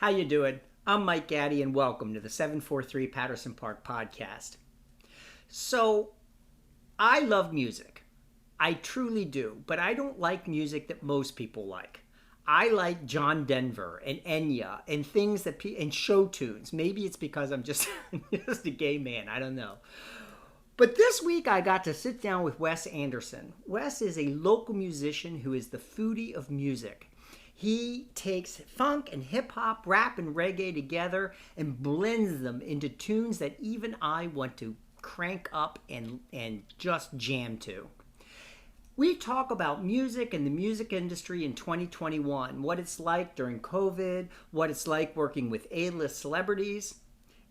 How you doing? I'm Mike Gatty, and welcome to the 743 Patterson Park podcast. So, I love music. I truly do, but I don't like music that most people like. I like John Denver and Enya and things and show tunes. Maybe it's because I'm just just a gay man. I don't know. But this week I got to sit down with Wes Anderson. Wes is a local musician who is the foodie of music. He takes funk and hip hop, rap and reggae together and blends them into tunes that even I want to crank up and just jam to. We talk about music and the music industry in 2021, what it's like during COVID, what it's like working with A-list celebrities.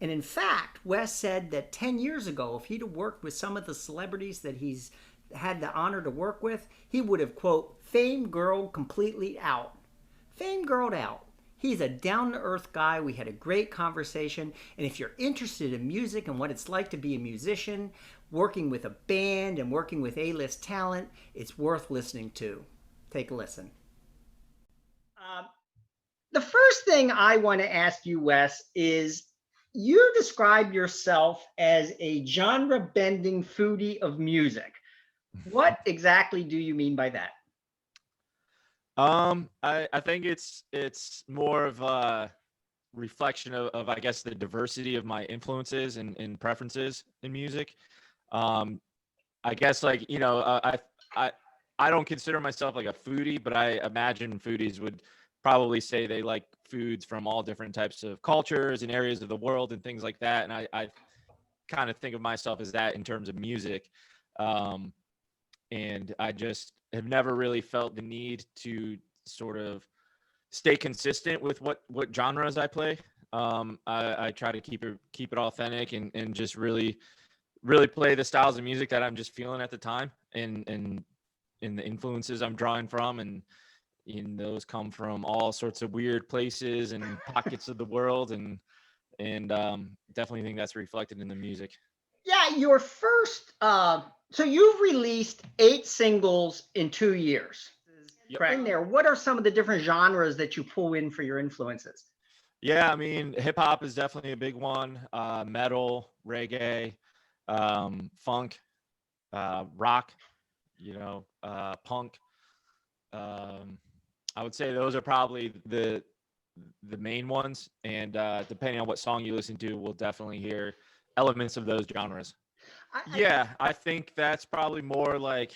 And in fact, Wes said that 10 years ago, if he'd have worked with some of the celebrities that he's had the honor to work with, he would have, quote, fame girl completely out. Fame girled out. He's a down-to-earth guy. We had a great conversation. And if you're interested in music and what it's like to be a musician, working with a band and working with A-list talent, it's worth listening to. Take a listen. The first thing I want to ask you, Wes, is you describe yourself as a genre-bending foodie of music. What exactly do you mean by that? I think it's more of a reflection of I guess the diversity of my influences and preferences in music. I guess I don't consider myself like a foodie, but I imagine foodies would probably say they like foods from all different types of cultures and areas of the world and things like that. And I kind of think of myself as that in terms of music. And I just have never really felt the need to sort of stay consistent with what genres I play. I try to keep it authentic and just really play the styles of music that I'm just feeling at the time and the influences I'm drawing from, and those come from all sorts of weird places and pockets of the world, and definitely think that's reflected in the music. Yeah, your first, so you've released 8 singles in 2 years. Yep. Correct. In there, what are some of the different genres that you pull in for your influences? Yeah, I mean, hip hop is definitely a big one. Metal, reggae, funk, rock, punk. I would say those are probably the main ones. And depending on what song you listen to, we'll definitely hear elements of those genres. I think that's probably more like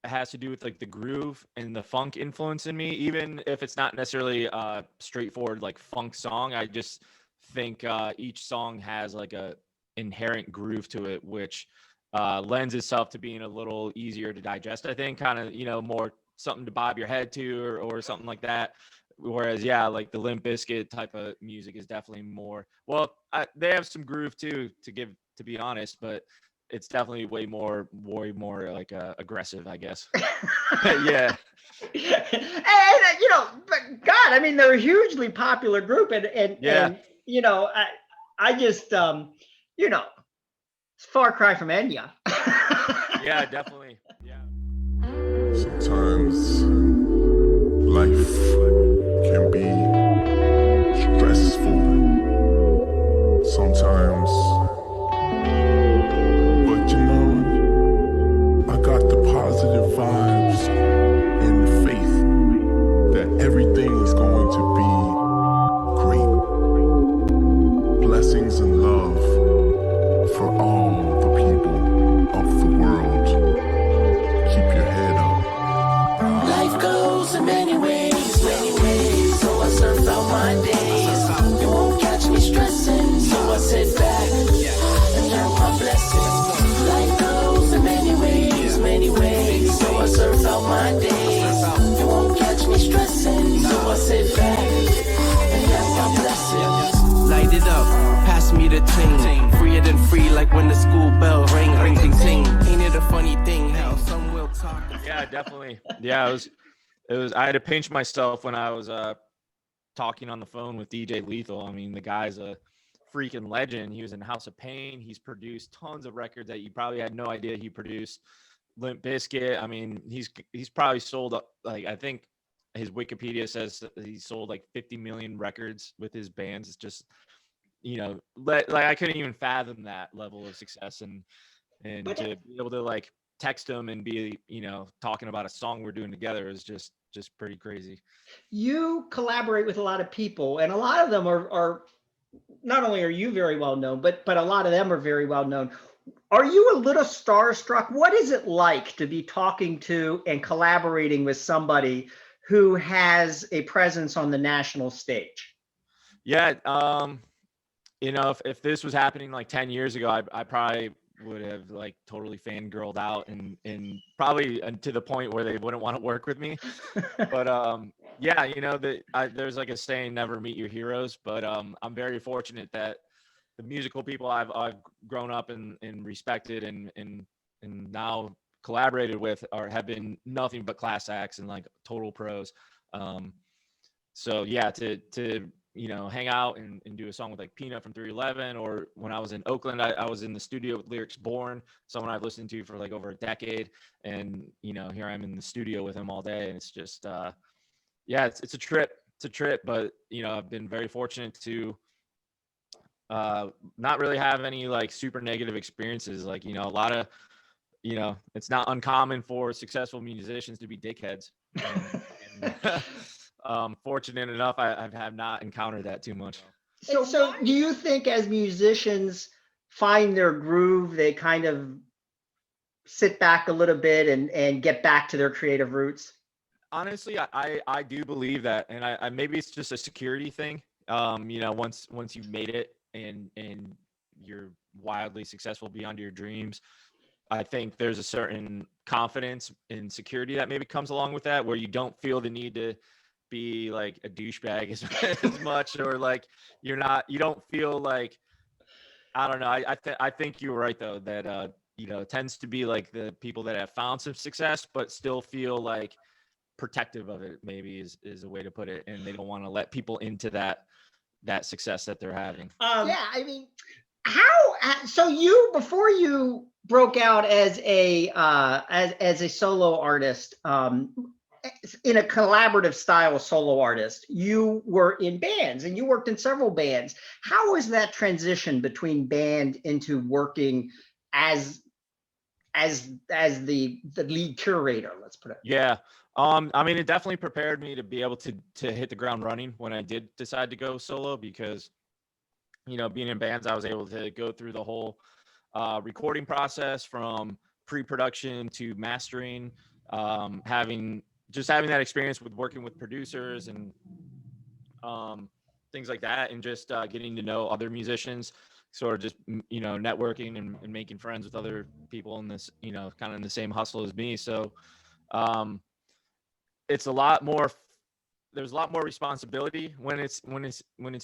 it has to do with like the groove and the funk influence in me, even if it's not necessarily a straightforward like funk song. I just think each song has like a inherent groove to it, which lends itself to being a little easier to digest. I think kind of, more something to bob your head to or something like that. Whereas, like the Limp Bizkit type of music is definitely more, they have some groove too, to be honest, but it's definitely way more like aggressive, I guess. Yeah. But God, I mean, they're a hugely popular group, and I just, it's a far cry from Enya. Yeah, definitely. Yeah. Sometimes life can be stressful. Sometimes, but I got the positive vibes and faith that everything is going to be great. Blessings and love for all the people of the world. Keep your head up. Life goes in many ways, so I surf out my days. You won't catch me stressing, so I sit back and count my blessings. Life goes in many ways, so I surf out my days. You won't catch me stressing, so I sit back and count my blessings. Light it up, pass me the ting. Freer than free, like when the school bell ring, ring, ting, ting. Ain't it a funny thing how some will talk? Yeah, definitely. Yeah, it was. I had to pinch myself when I was talking on the phone with DJ Lethal. I mean, the guy's a freaking legend. He was in House of Pain. He's produced tons of records that you probably had no idea he produced. Limp Bizkit. I mean, he's probably sold like I think his Wikipedia says that he sold like 50 million records with his bands. It's just, like I couldn't even fathom that level of success, and But to be able to like text him and be, talking about a song we're doing together is just pretty crazy. you collaborate with a lot of people, and a lot of them are not only are you very well known, but a lot of them are very well known. Are you a little starstruck? What is it like to be talking to and collaborating with somebody who has a presence on the national stage? Yeah. If this was happening like 10 years ago, I probably would have like totally fangirled out and probably to the point where they wouldn't want to work with me. But yeah, there's like a saying, never meet your heroes. But I'm very fortunate that the musical people I've grown up and respected and now collaborated with have been nothing but class acts and like total pros. So yeah, to hang out and do a song with like Peanut from 311, or when I was in Oakland, I was in the studio with Lyrics Born, someone I've listened to for like over a decade, and here I'm in the studio with him all day, and it's just yeah, it's a trip. It's a trip, but I've been very fortunate to not really have any like super negative experiences. Like a lot of it's not uncommon for successful musicians to be dickheads. Fortunate enough, I have not encountered that too much. So do you think as musicians find their groove, they kind of sit back a little bit and get back to their creative roots? Honestly, I do believe that, and I maybe it's just a security thing. Once you've made it and you're wildly successful beyond your dreams, I think there's a certain confidence and security that maybe comes along with that, where you don't feel the need to be like a douchebag as much, or like you don't feel like, I don't know. I think you're right though, that it tends to be like the people that have found some success but still feel like protective of it, maybe is a way to put it, and they don't want to let people into that success that they're having. Yeah, I mean, so you, before you broke out as a as a solo artist, in a collaborative style solo artist, you were in bands and you worked in several bands. How was that transition between band into working as the lead curator, let's put it? Yeah. I mean, it definitely prepared me to be able to hit the ground running when I did decide to go solo, because being in bands, I was able to go through the whole recording process from pre-production to mastering, having that experience with working with producers and things like that, and just getting to know other musicians, sort of just networking and making friends with other people in this kind of in the same hustle as me. So it's a lot more, there's a lot more responsibility when it's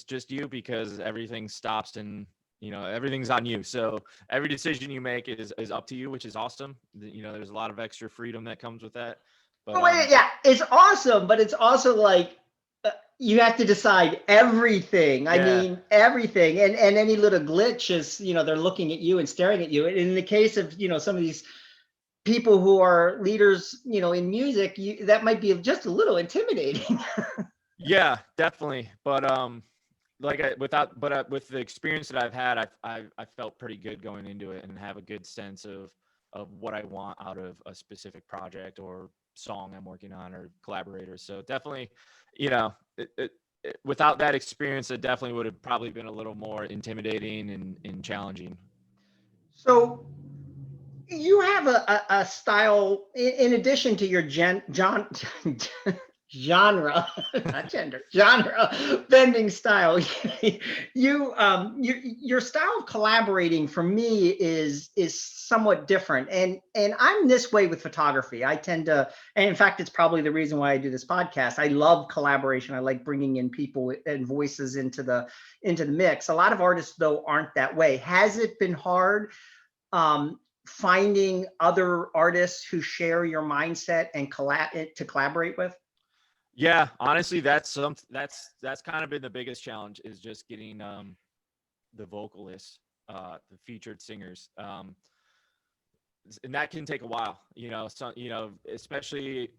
just you, because everything stops and everything's on you. So every decision you make is up to you, which is awesome. There's a lot of extra freedom that comes with that. But yeah, it's awesome, but it's also like you have to decide everything. I mean, everything, and any little glitch is, they're looking at you and staring at you. And in the case of some of these people who are leaders, in music, that might be just a little intimidating. Yeah, definitely. But with the experience that I've had, I felt pretty good going into it and have a good sense of what I want out of a specific project or song I'm working on or collaborators. So definitely, without that experience, it definitely would have probably been a little more intimidating and challenging. So you have a style in addition to your genre, not gender, genre bending style. Your style of collaborating for me is somewhat different, and I'm this way with photography. I tend to, and in fact, it's probably the reason why I do this podcast. I love collaboration. I like bringing in people and voices into the mix. A lot of artists though aren't that way. Has it been hard finding other artists who share your mindset and to collaborate with? Yeah, honestly, that's kind of been the biggest challenge, is just getting the vocalists, the featured singers, and that can take a while. So especially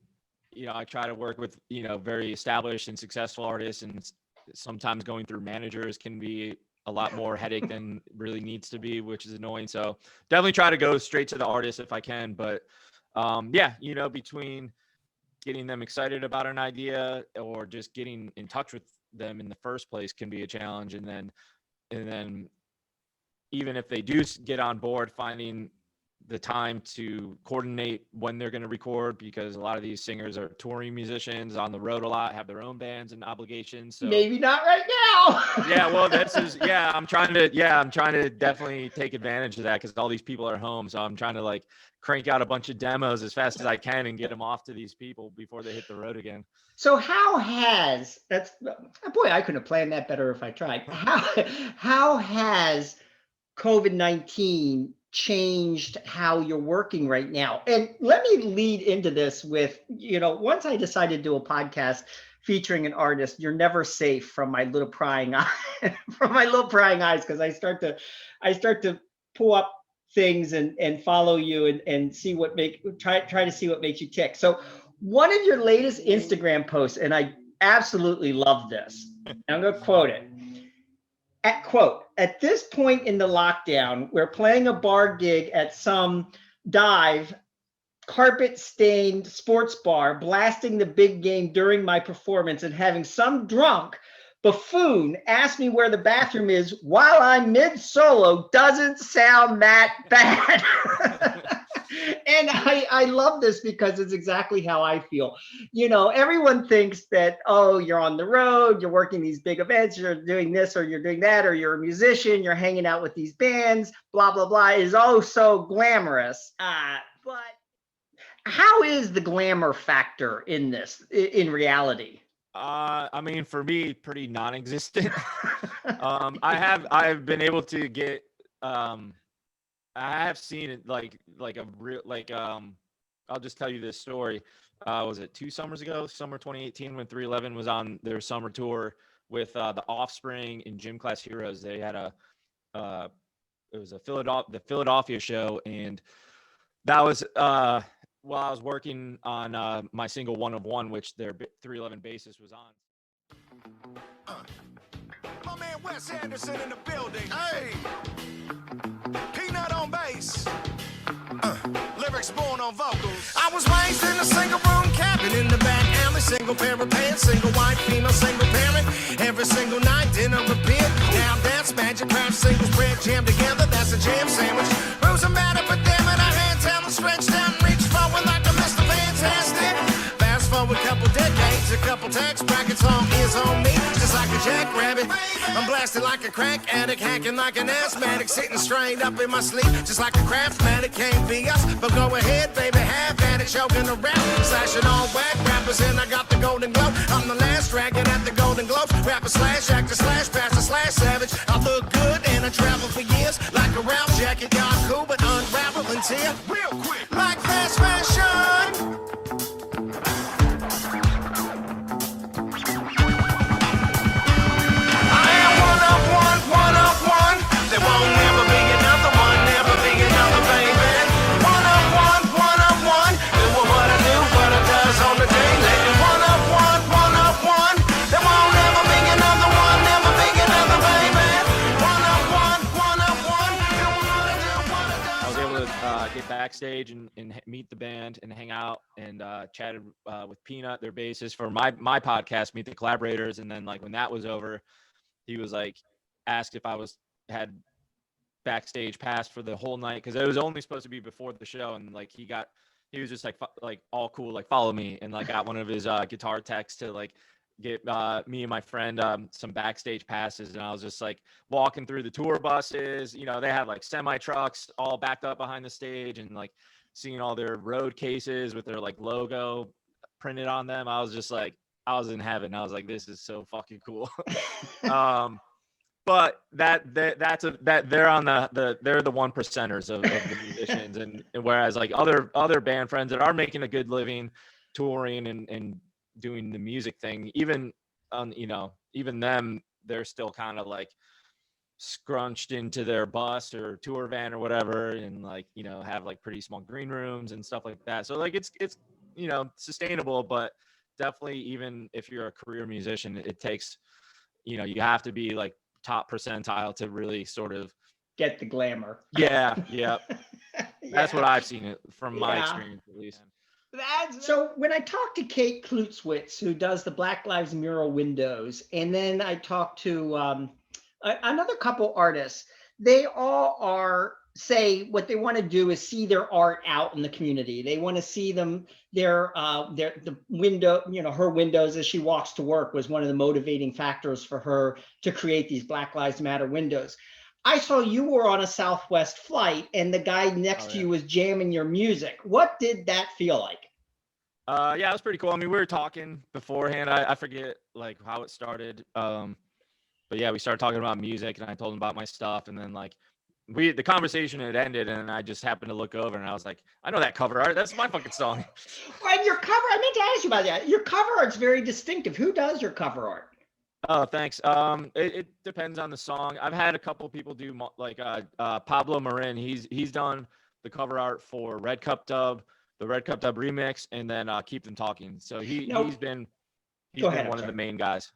I try to work with, very established and successful artists, and sometimes going through managers can be a lot more headache than really needs to be, which is annoying. So definitely try to go straight to the artist if I can. But between getting them excited about an idea or just getting in touch with them in the first place can be a challenge. And then even if they do get on board, finding the time to coordinate when they're going to record, because a lot of these singers are touring musicians on the road a lot, have their own bands and obligations. So maybe not right now. yeah, well, I'm trying to definitely take advantage of that, because all these people are home. So I'm trying to like crank out a bunch of demos as fast as I can and get them off to these people before they hit the road again. So boy, I couldn't have planned that better if I tried. How has COVID-19 changed how you're working right now? And let me lead into this with, once I decided to do a podcast featuring an artist, you're never safe from my little prying eyes, because I start to pull up things and follow you and see try to see what makes you tick. So one of your latest Instagram posts, and I absolutely love this, and I'm going to quote it. At this point in the lockdown, we're playing a bar gig at some dive, carpet-stained sports bar, blasting the big game during my performance, and having some drunk buffoon ask me where the bathroom is while I'm mid-solo doesn't sound that bad. And I love this because it's exactly how I feel. Everyone thinks that, oh, you're on the road, you're working these big events, you're doing this or you're doing that, or you're a musician, you're hanging out with these bands, blah, blah, blah, is oh so glamorous. But how is the glamour factor in this, in reality? For me, pretty non-existent. I've been able to get, I have seen it like a real, I'll just tell you this story. Was it 2 summers ago, summer 2018, when 311 was on their summer tour with the Offspring and Gym Class Heroes? They had it was the Philadelphia show, and that was while I was working on my single One of One, which their 311 bassist was on. My man Wes Anderson in the building. Hey! Peanut on bass. Lyrics born on vocals. I was raised in a single room cabin in the back alley. Single pair of pants, single white female, single parent. Every single night, dinner appeared. Now that's magic, craft, single spread, jam together. That's a jam sandwich. Rules are matter, but damn it, I had talent stretched out and reached forward like a Mr. Fantastic. Fast forward a couple decades, a couple tax brackets is on me, just like a jackrabbit. I'm blasted like a crack addict, hacking like an asthmatic, sitting straight up in my sleep, just like a craftmatic. Can't be us, but go ahead, baby, have at it. Choking a rap, slashing all whack rappers, and I got the golden glow. I'm the last dragon at the Golden Globes. Rapper slash actor slash pastor slash savage. I look good and I travel for years, like a Ralph jacket, y'all cool, but unravel and tear real quick, like fast fashion. There won't never be another one, never be another baby. One of one. Doing what I do, what I does on the daily. One of one. There won't never be another one, never be another baby. One of one. Doing what I do, what I does. I was able to get backstage and meet the band and hang out and chatted with Peanut, their bassist, for my podcast, Meet the Collaborators. And then like when that was over, he was like asked if I had backstage pass for the whole night, because it was only supposed to be before the show, and like he was just like all cool, like follow me, and like got one of his guitar techs to like get me and my friend some backstage passes. And I was just like walking through the tour buses, they had like semi trucks all backed up behind the stage, and like seeing all their road cases with their like logo printed on them. I was just like, I was in heaven. I was like, this is so fucking cool. But they're on they're the 1%ers of the musicians, and whereas like other band friends that are making a good living touring and doing the music thing, even them, they're still kind of like scrunched into their bus or tour van or whatever, and like have like pretty small green rooms and stuff like that. So like it's sustainable, but definitely, even if you're a career musician, it takes, you have to be like top percentile to really sort of get the glamour. Yeah. That's what I've seen it from my Yeah. experience, at least. So when I talked to Kate Klutzwitz, who does the Black Lives mural windows, and then I talked to another couple artists, they all say what they want to do is see their art out in the community. They want to see the window, her windows as she walks to work was one of the motivating factors for her to create these Black Lives Matter windows. I saw you were on a Southwest flight and the guy next to you was jamming your music. What did that feel like? Yeah, it was pretty cool. I mean, we were talking beforehand. I forget like how it started. But yeah, we started talking about music and I told him about my stuff. And then like the conversation had ended and I just happened to look over and I was like, I know that cover art. That's my fucking song. And your cover, I meant to ask you about that. Your cover art's very distinctive. Who does your cover art? Oh, thanks. It depends on the song. I've had a couple people do like Pablo Marin. He's done the cover art for Red Cup Dub, the Red Cup Dub remix, and then Keep Them Talking. So he's been one of the main guys.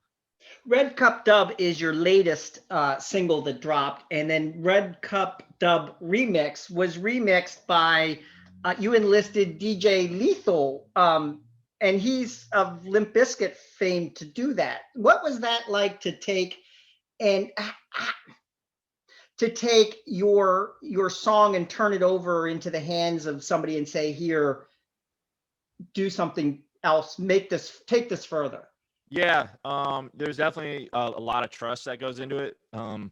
Red Cup Dub is your latest single that dropped, and then Red Cup Dub remix was remixed by you enlisted DJ Lethal. And he's of Limp Bizkit fame to do that. What was that like to take your song and turn it over into the hands of somebody and say, here, do something else, take this further? Yeah, there's definitely a lot of trust that goes into it. And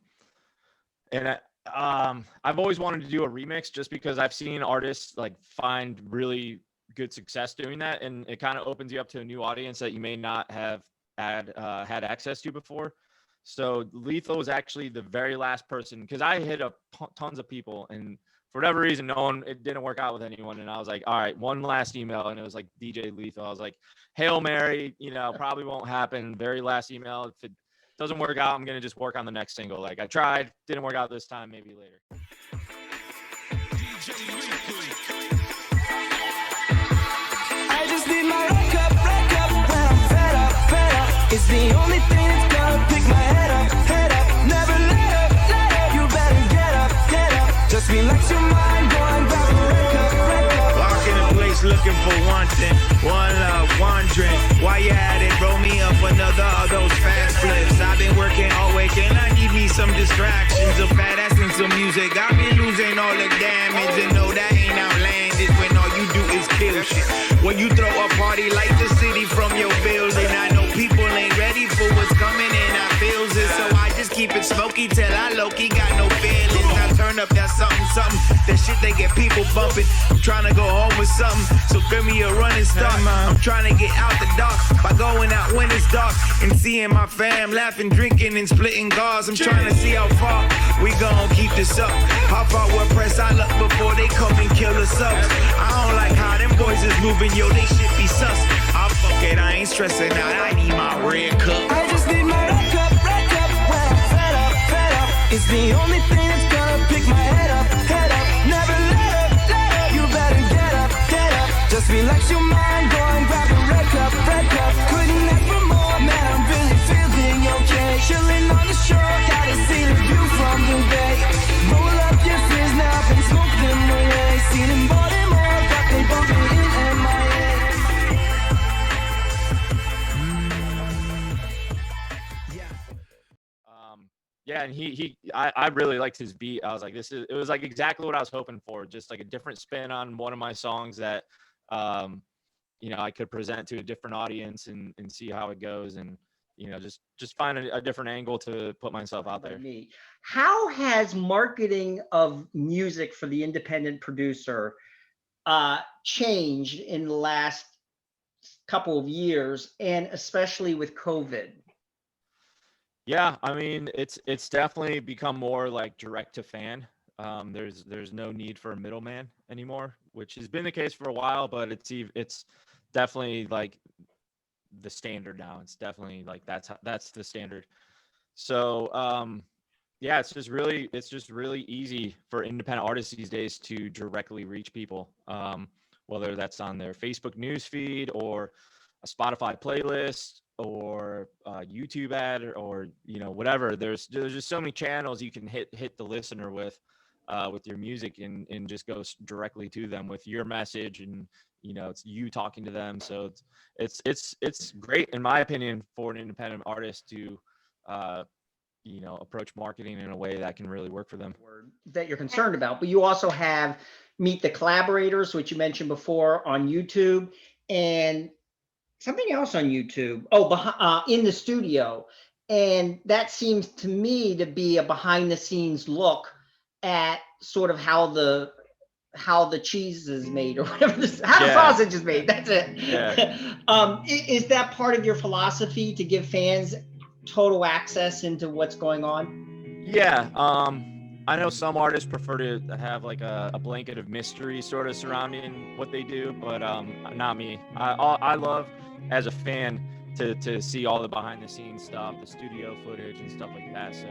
I've always wanted to do a remix just because I've seen artists like find really good success doing that, and it kind of opens you up to a new audience that you may not have had access to before. So Lethal was actually the very last person, because I hit up tons of people, and for whatever reason, it didn't work out with anyone. And I was like, all right, one last email, and it was like DJ Lethal. I was like, Hail Mary, probably won't happen. Very last email. If it doesn't work out, I'm gonna just work on the next single. Like I tried, didn't work out this time, maybe later. It's the only thing that's gonna pick my head up. Never let up. You better get up. Just relax your mind, go and grab a red cup. Walk in the place looking for one thing, one love, one drink. While you at it, roll me up another of those fast flips. I've been working all week and I need me some distractions. A fat ass and some music. I've been losing all the damage, and no, that ain't outlandish when all you do is kill shit. When you throw a party, light the city from your building. I know people ain't ready for what's coming, and I feels it, so I just keep it smoky till I low-key got no feelings. I turn up that something, that shit they get people bumping. I'm trying to go home with something, so give me a running start. I'm trying to get out the dark by going out when it's dark and seeing my fam laughing, drinking, and splitting gauze. I'm trying to see how far we gon' keep this up. How far we'll press our luck before they come and kill us up. I don't like how them boys is moving, yo, they shit be sus. I'm fuck it, I ain't stressing out, I need my red cup. I just need my red cup, when I'm fed up. It's the only thing that's gonna pick my head up. Never let up. You better get up. Just relax your mind, go and grab a red cup. Couldn't ask for more, man, I'm really feeling okay. Chilling on the shore, gotta see the view from the bay. Roll up your fizz now and smoke them away. See them Baltimore, but they bumping in MIA. Yeah, and I really liked his beat. I was like, it was like exactly what I was hoping for. Just like a different spin on one of my songs that, I could present to a different audience and see how it goes, and just find a different angle to put myself out there. How has marketing of music for the independent producer changed in the last couple of years, and especially with COVID? Yeah, I mean, it's definitely become more like direct to fan. There's no need for a middleman anymore, which has been the case for a while, but it's definitely like the standard now. It's definitely like that's the standard. So yeah, it's just really easy for independent artists these days to directly reach people. whether that's on their Facebook news feed or a Spotify playlist or a YouTube ad or whatever. There's just so many channels you can hit the listener with your music and just go directly to them with your message, and it's you talking to them. So it's great in my opinion for an independent artist to approach marketing in a way that can really work for them. That you're concerned about, but you also have Meet the Collaborators, which you mentioned before, on YouTube, and something else on YouTube. In the studio. And that seems to me to be a behind the scenes look at sort of how the cheese is made, or whatever how the sausage is made. That's it. Yeah. Is that part of your philosophy, to give fans total access into what's going on? Yeah. I know some artists prefer to have like a blanket of mystery sort of surrounding what they do, but not me. I love, as a fan, to see all the behind the scenes stuff, the studio footage and stuff like that. So,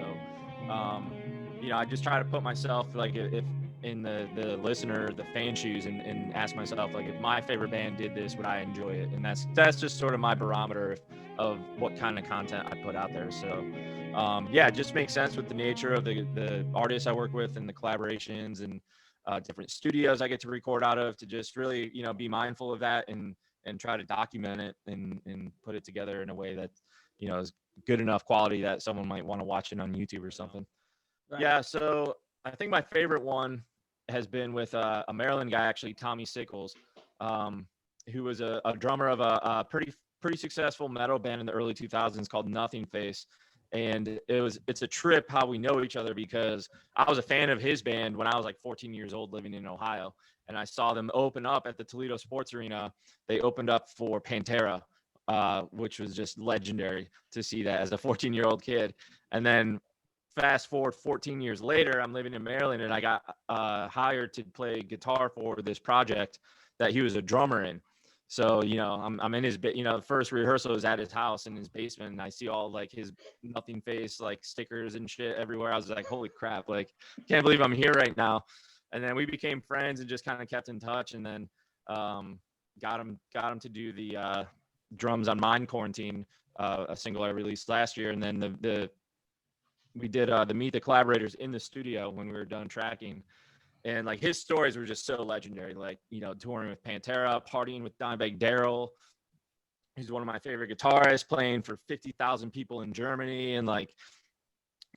I just try to put myself like if in the listener, the fan shoes, and ask myself, like, if my favorite band did this, would I enjoy it? And that's just sort of my barometer of what kind of content I put out there. So, it just makes sense with the nature of the artists I work with and the collaborations and different studios I get to record out of, to just really, be mindful of that and try to document it and put it together in a way that, is good enough quality that someone might want to watch it on YouTube or something. Right. Yeah. So I think my favorite one has been with a Maryland guy, actually, Tommy Sickles, who was a drummer of a pretty successful metal band in the early 2000s called Nothing Face. And it's a trip how we know each other, because I was a fan of his band when I was like 14 years old living in Ohio. And I saw them open up at the Toledo Sports Arena. They opened up for Pantera, which was just legendary to see that as a 14-year-old kid. And then fast forward 14 years later, I'm living in Maryland, and I got hired to play guitar for this project that he was a drummer in. So, I'm in his, the first rehearsal was at his house in his basement, and I see all like his Nothing Face, like stickers and shit everywhere. I was like, holy crap, like, can't believe I'm here right now. And then we became friends and just kind of kept in touch, and then got him to do the drums on Mind Quarantine, a single I released last year. And then we did the Meet the Collaborators in the studio when we were done tracking. And like his stories were just so legendary, like, touring with Pantera, partying with Dimebag Darrell, who's one of my favorite guitarists, playing for 50,000 people in Germany, and like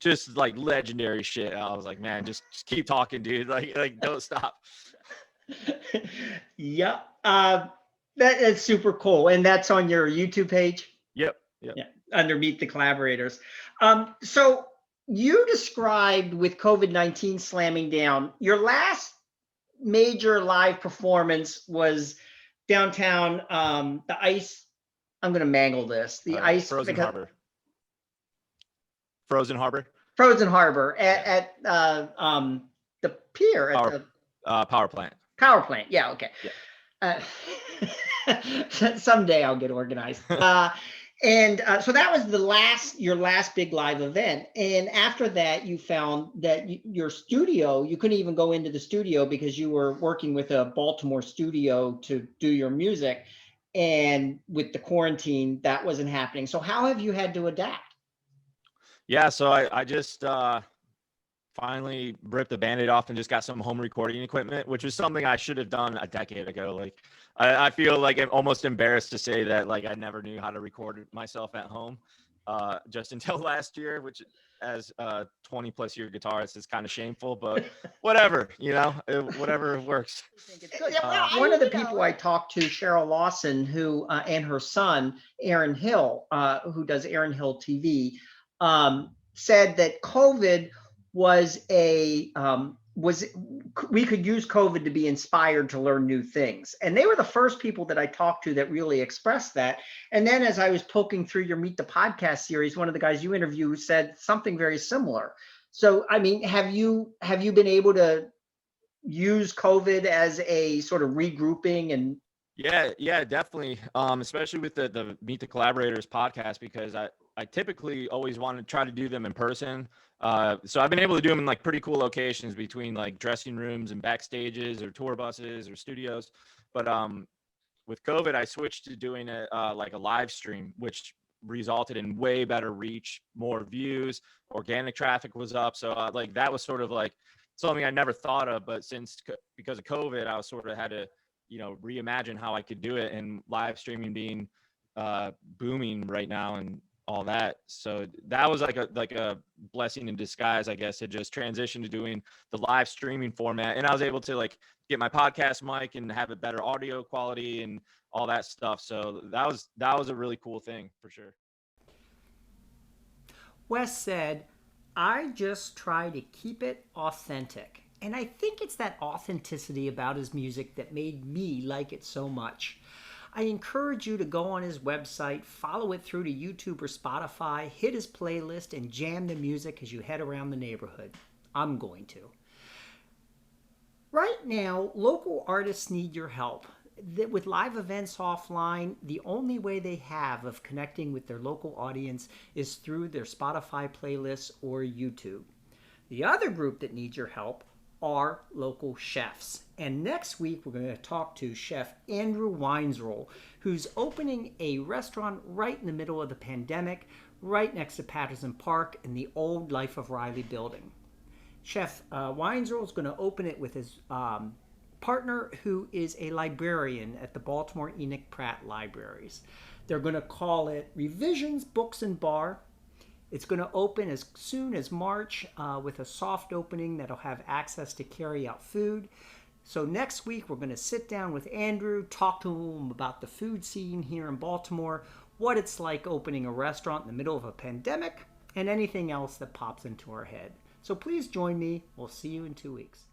just like legendary shit. I was like, man, just keep talking, dude. Like don't stop. Yeah. That's super cool. And that's on your YouTube page? Yep. Yeah, under Meet the Collaborators. So you described, with COVID-19 slamming down, your last major live performance was downtown, the Ice. I'm going to mangle this. The Ice. Frozen Harbor. Frozen Harbor at the pier at the power plant. Power plant. Yeah. Okay. Yeah. Someday I'll get organized. So that was your last big live event. And after that, you found that your studio, you couldn't even go into the studio because you were working with a Baltimore studio to do your music. And with the quarantine, that wasn't happening. So how have you had to adapt? Yeah, so I just finally ripped the Band-Aid off and just got some home recording equipment, which was something I should have done a decade ago. Like, I feel like I'm almost embarrassed to say that, like, I never knew how to record myself at home just until last year, which as a 20 plus year guitarist is kind of shameful, but whatever, whatever works. One of the people I talked to, Cheryl Lawson, who and her son, Aaron Hill, who does Aaron Hill TV, said that COVID we could use COVID to be inspired to learn new things. And they were the first people that I talked to that really expressed that. And then as I was poking through your Meet the Podcast series, one of the guys you interviewed said something very similar. So, I mean, have you been able to use COVID as a sort of regrouping? And Yeah, definitely. Especially with the Meet the Collaborators podcast, because I typically always want to try to do them in person. So I've been able to do them in like pretty cool locations between like dressing rooms and backstages or tour buses or studios. But with COVID, I switched to doing it like a live stream, which resulted in way better reach, more views, organic traffic was up. So like that was sort of like something I never thought of, but because of COVID, I was sort of had to, reimagine how I could do it, and live streaming being booming right now and all that. So that was like a blessing in disguise, I guess. It just transitioned to doing the live streaming format, and I was able to like get my podcast mic and have a better audio quality and all that stuff. So that was a really cool thing for sure. Wes said, I just try to keep it authentic. And I think it's that authenticity about his music that made me like it so much. I encourage you to go on his website, follow it through to YouTube or Spotify, hit his playlist, and jam the music as you head around the neighborhood. I'm going to. Right now, local artists need your help. With live events offline, the only way they have of connecting with their local audience is through their Spotify playlists or YouTube. The other group that needs your help are local chefs. And next week, we're going to talk to Chef Andrew Weinzroll, who's opening a restaurant right in the middle of the pandemic, right next to Patterson Park in the old Life of Riley building. Chef Weinzroll is going to open it with his partner, who is a librarian at the Baltimore Enoch Pratt Libraries. They're going to call it Revisions Books and Bar. It's going to open as soon as March with a soft opening that'll have access to carry out food. So next week, we're going to sit down with Andrew, talk to him about the food scene here in Baltimore, what it's like opening a restaurant in the middle of a pandemic, and anything else that pops into our head. So please join me. We'll see you in 2 weeks.